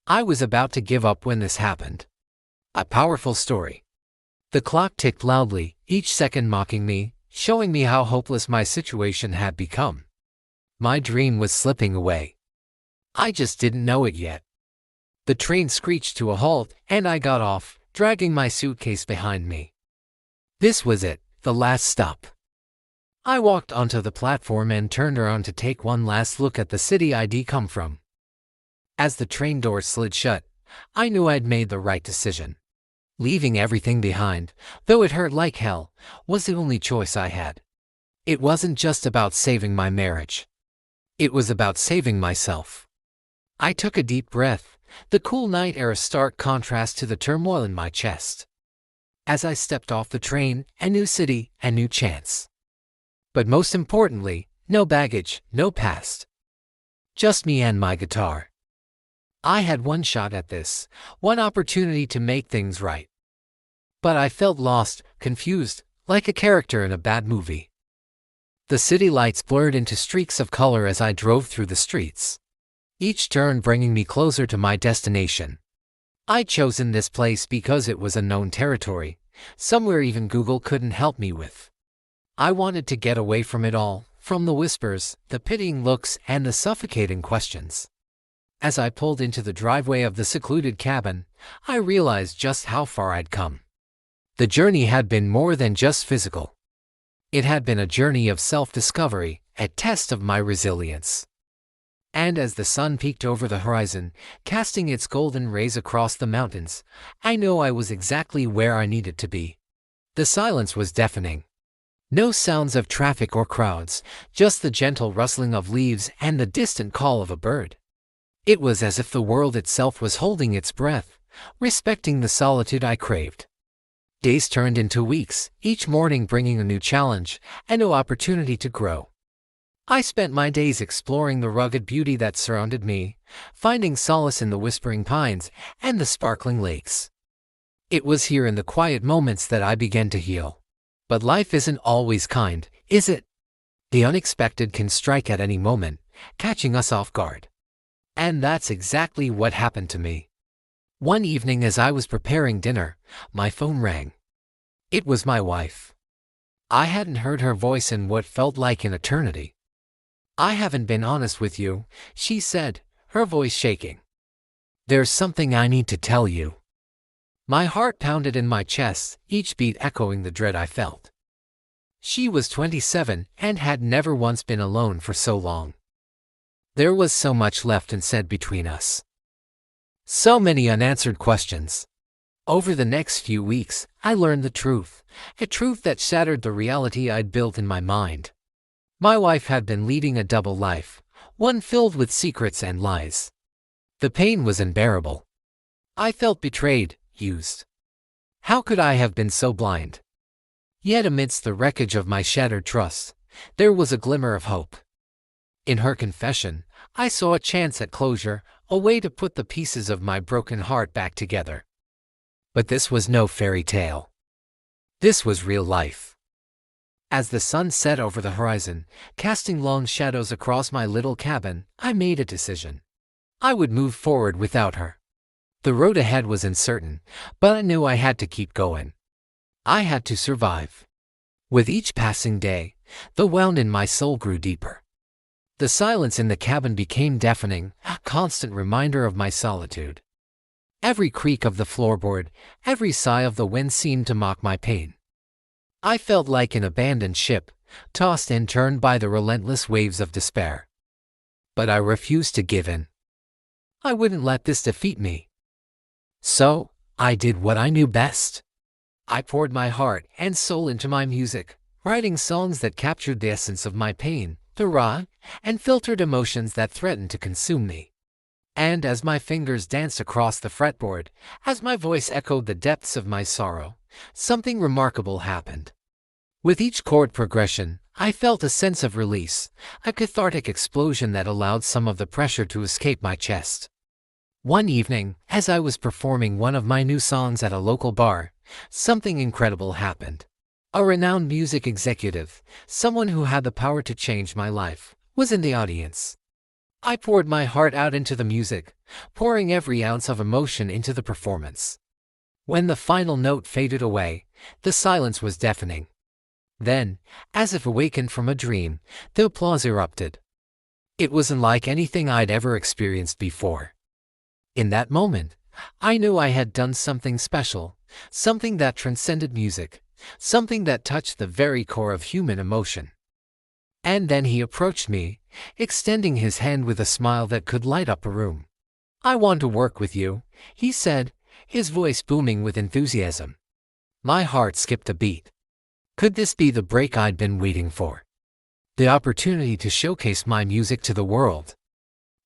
I was about to give up when this happened. A powerful story. The clock ticked loudly, each second mocking me, showing me how hopeless my situation had become. My dream was slipping away. I just didn't know it yet. The train screeched to a halt, and I got off, dragging my suitcase behind me. This was it, the last stop. I walked onto the platform and turned around to take one last look at the city I'd come from. As the train door slid shut, I knew I'd made the right decision. Leaving everything behind, though it hurt like hell, was the only choice I had. It wasn't just about saving my marriage. It was about saving myself. I took a deep breath, the cool night air a stark contrast to the turmoil in my chest. As I stepped off the train, a new city, a new chance. But most importantly, no baggage, no past. Just me and my guitar. I had one shot at this, one opportunity to make things right. But I felt lost, confused, like a character in a bad movie. The city lights blurred into streaks of color as I drove through the streets, each turn bringing me closer to my destination. I'd chosen this place because it was a known territory, somewhere even Google couldn't help me with. I wanted to get away from it all, from the whispers, the pitying looks, and the suffocating questions. As I pulled into the driveway of the secluded cabin, I realized just how far I'd come. The journey had been more than just physical. It had been a journey of self-discovery, a test of my resilience. And as the sun peeked over the horizon, casting its golden rays across the mountains, I knew I was exactly where I needed to be. The silence was deafening. No sounds of traffic or crowds, just the gentle rustling of leaves and the distant call of a bird. It was as if the world itself was holding its breath, respecting the solitude I craved. Days turned into weeks, each morning bringing a new challenge, a new opportunity to grow. I spent my days exploring the rugged beauty that surrounded me, finding solace in the whispering pines and the sparkling lakes. It was here in the quiet moments that I began to heal. But life isn't always kind, is it? The unexpected can strike at any moment, catching us off guard. And that's exactly what happened to me. One evening as I was preparing dinner, my phone rang. It was my wife. I hadn't heard her voice in what felt like an eternity. "I haven't been honest with you," she said, her voice shaking. "There's something I need to tell you." My heart pounded in my chest, each beat echoing the dread I felt. She was 27 and had never once been alone for so long. There was so much left unsaid between us. So many unanswered questions. Over the next few weeks, I learned the truth, a truth that shattered the reality I'd built in my mind. My wife had been leading a double life, one filled with secrets and lies. The pain was unbearable. I felt betrayed, used. How could I have been so blind? Yet amidst the wreckage of my shattered trust, there was a glimmer of hope. In her confession, I saw a chance at closure, a way to put the pieces of my broken heart back together. But this was no fairy tale. This was real life. As the sun set over the horizon, casting long shadows across my little cabin, I made a decision. I would move forward without her. The road ahead was uncertain, but I knew I had to keep going. I had to survive. With each passing day, the wound in my soul grew deeper. The silence in the cabin became deafening, a constant reminder of my solitude. Every creak of the floorboard, every sigh of the wind seemed to mock my pain. I felt like an abandoned ship, tossed and turned by the relentless waves of despair. But I refused to give in. I wouldn't let this defeat me. So, I did what I knew best. I poured my heart and soul into my music, writing songs that captured the essence of my pain, the raw and filtered emotions that threatened to consume me. And as my fingers danced across the fretboard, as my voice echoed the depths of my sorrow, something remarkable happened. With each chord progression, I felt a sense of release, a cathartic explosion that allowed some of the pressure to escape my chest. One evening, as I was performing one of my new songs at a local bar, something incredible happened. A renowned music executive, someone who had the power to change my life, was in the audience. I poured my heart out into the music, pouring every ounce of emotion into the performance. When the final note faded away, the silence was deafening. Then, as if awakened from a dream, the applause erupted. It wasn't like anything I'd ever experienced before. In that moment, I knew I had done something special, something that transcended music, something that touched the very core of human emotion. And then he approached me, extending his hand with a smile that could light up a room. "I want to work with you," he said, his voice booming with enthusiasm. My heart skipped a beat. Could this be the break I'd been waiting for? The opportunity to showcase my music to the world.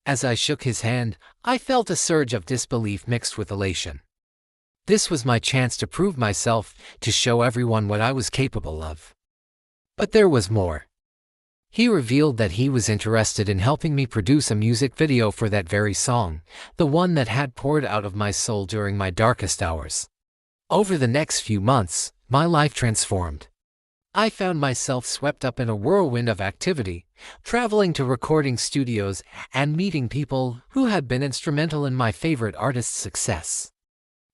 As I shook his hand, I felt a surge of disbelief mixed with elation. This was my chance to prove myself, to show everyone what I was capable of. But there was more. He revealed that he was interested in helping me produce a music video for that very song, the one that had poured out of my soul during my darkest hours. Over the next few months, my life transformed. I found myself swept up in a whirlwind of activity, traveling to recording studios and meeting people who had been instrumental in my favorite artist's success.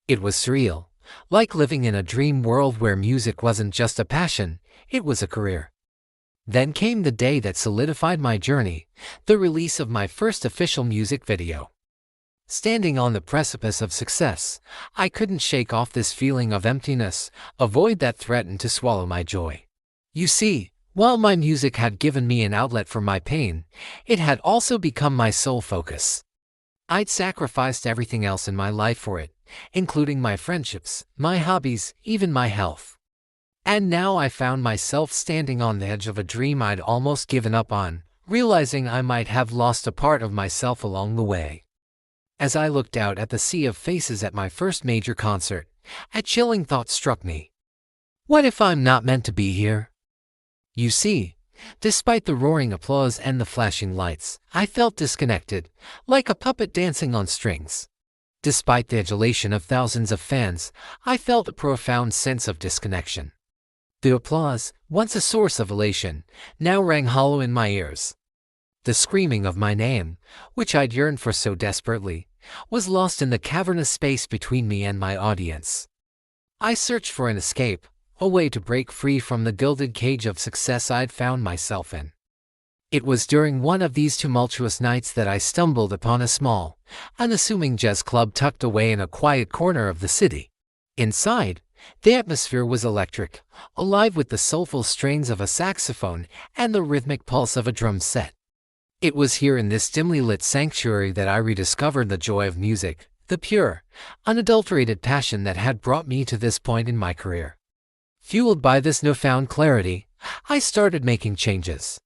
It was surreal, like living in a dream world where music wasn't just a passion, it was a career. Then came the day that solidified my journey, the release of my first official music video. Standing on the precipice of success, I couldn't shake off this feeling of emptiness, a void that threatened to swallow my joy. You see, while my music had given me an outlet for my pain, it had also become my sole focus. I'd sacrificed everything else in my life for it, including my friendships, my hobbies, even my health. And now I found myself standing on the edge of a dream I'd almost given up on, realizing I might have lost a part of myself along the way. As I looked out at the sea of faces at my first major concert, a chilling thought struck me. What if I'm not meant to be here? You see, despite the roaring applause and the flashing lights, I felt disconnected, like a puppet dancing on strings. Despite the adulation of thousands of fans, I felt a profound sense of disconnection. The applause, once a source of elation, now rang hollow in my ears. The screaming of my name, which I'd yearned for so desperately, was lost in the cavernous space between me and my audience. I searched for an escape, a way to break free from the gilded cage of success I'd found myself in. It was during one of these tumultuous nights that I stumbled upon a small, unassuming jazz club tucked away in a quiet corner of the city. Inside, the atmosphere was electric, alive with the soulful strains of a saxophone and the rhythmic pulse of a drum set. It was here in this dimly lit sanctuary that I rediscovered the joy of music, the pure, unadulterated passion that had brought me to this point in my career. Fueled by this newfound clarity, I started making changes.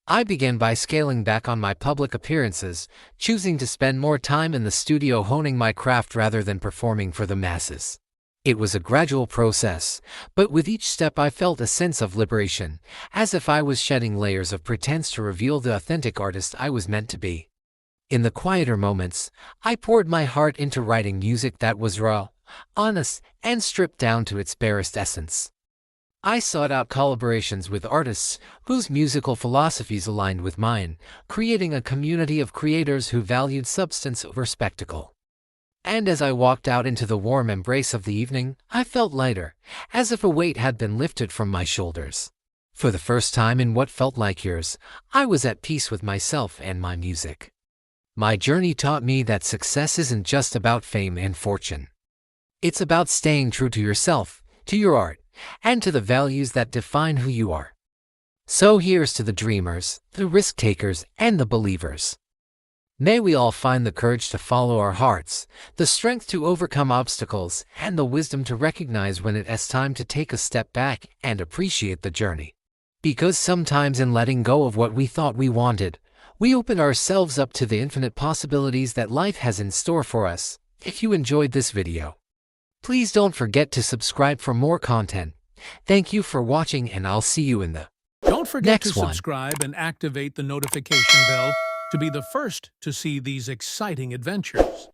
I began by scaling back on my public appearances, choosing to spend more time in the studio honing my craft rather than performing for the masses. It was a gradual process, but with each step I felt a sense of liberation, as if I was shedding layers of pretense to reveal the authentic artist I was meant to be. In the quieter moments, I poured my heart into writing music that was raw, honest, and stripped down to its barest essence. I sought out collaborations with artists whose musical philosophies aligned with mine, creating a community of creators who valued substance over spectacle. And as I walked out into the warm embrace of the evening, I felt lighter, as if a weight had been lifted from my shoulders. For the first time in what felt like years, I was at peace with myself and my music. My journey taught me that success isn't just about fame and fortune. It's about staying true to yourself, to your art, and to the values that define who you are. So here's to the dreamers, the risk-takers, and the believers. May we all find the courage to follow our hearts, the strength to overcome obstacles, and the wisdom to recognize when it's time to take a step back and appreciate the journey. Because sometimes in letting go of what we thought we wanted, we open ourselves up to the infinite possibilities that life has in store for us. If you enjoyed this video, please don't forget to subscribe for more content. Thank you for watching, and I'll see you in the Don't forget next to one. subscribe and activate the notification bell to be the first to see these exciting adventures.